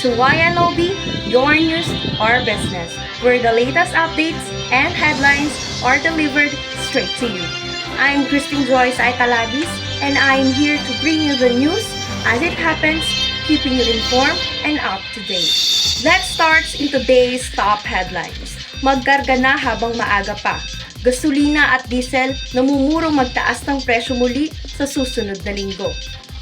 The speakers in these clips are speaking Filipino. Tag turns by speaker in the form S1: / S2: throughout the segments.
S1: to YNOB, Your News, Our Business, where the latest updates and headlines are delivered straight to you. I'm Christine Joyce Aitalabis, and I'm here to bring you the news as it happens, keeping you informed and up to date. Let's start in today's top headlines. Magkarga na habang maaga pa. Gasolina at diesel namumurong magtaas ng presyo muli sa susunod na linggo.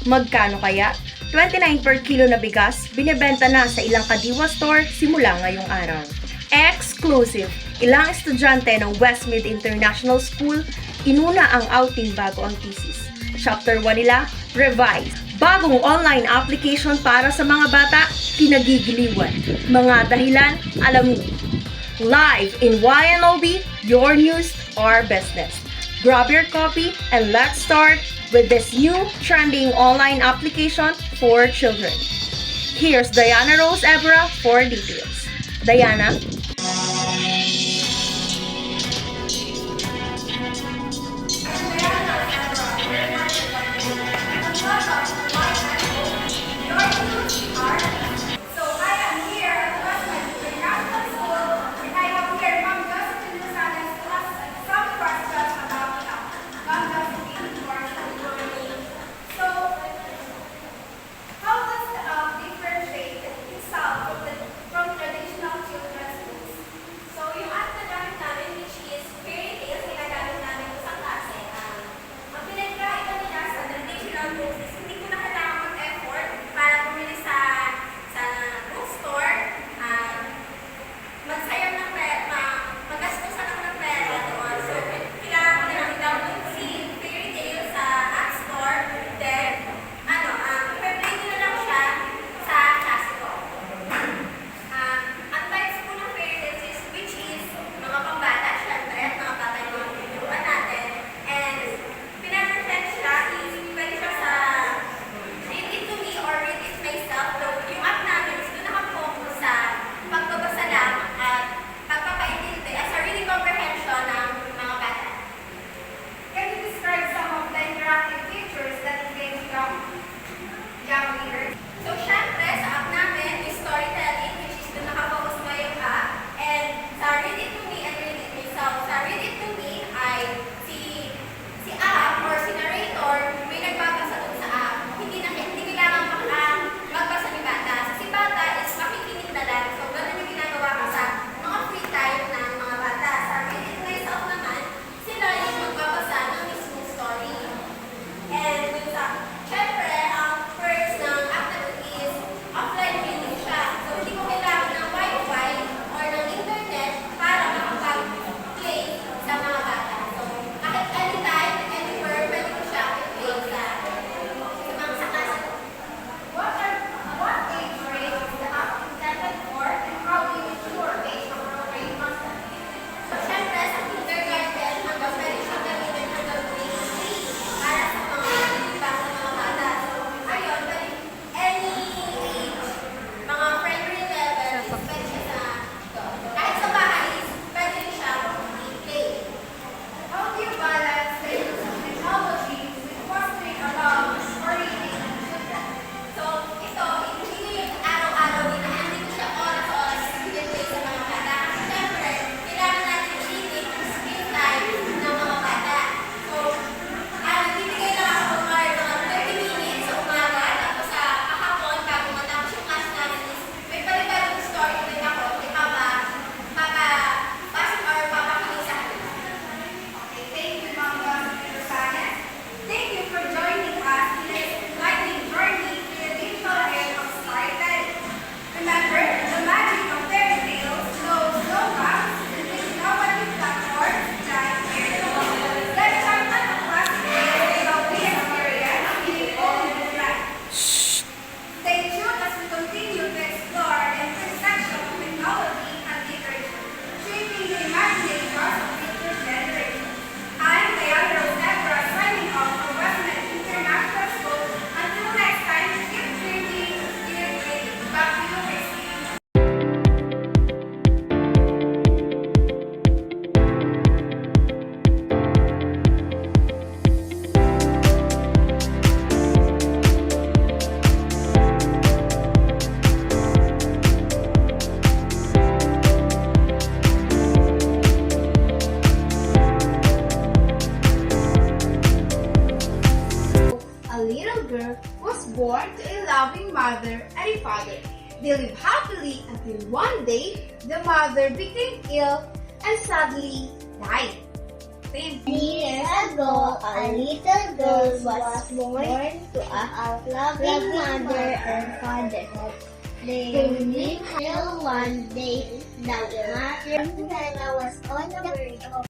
S1: Magkano kaya? 29 per kilo na bigas binebenta na sa ilang Kadiwa store simula ngayong araw. Exclusive! Ilang estudyante ng Westmead International School inuna ang outing bago ang thesis. Chapter 1 nila, Revise. Bagong online application para sa mga bata, kinagigiliwan. Mga dahilan, alamin. Live in YNOB, Your News, Our Business. Grab your copy and let's start with this new trending online application for children. Here's Diana Rose Ebra for details. Diana?
S2: was born to a loving mother and a father. They lived happily until one day the mother became ill and sadly died.
S3: Years ago, a little girl was born to a loving mother and father. They lived till one day the mother was on the verge of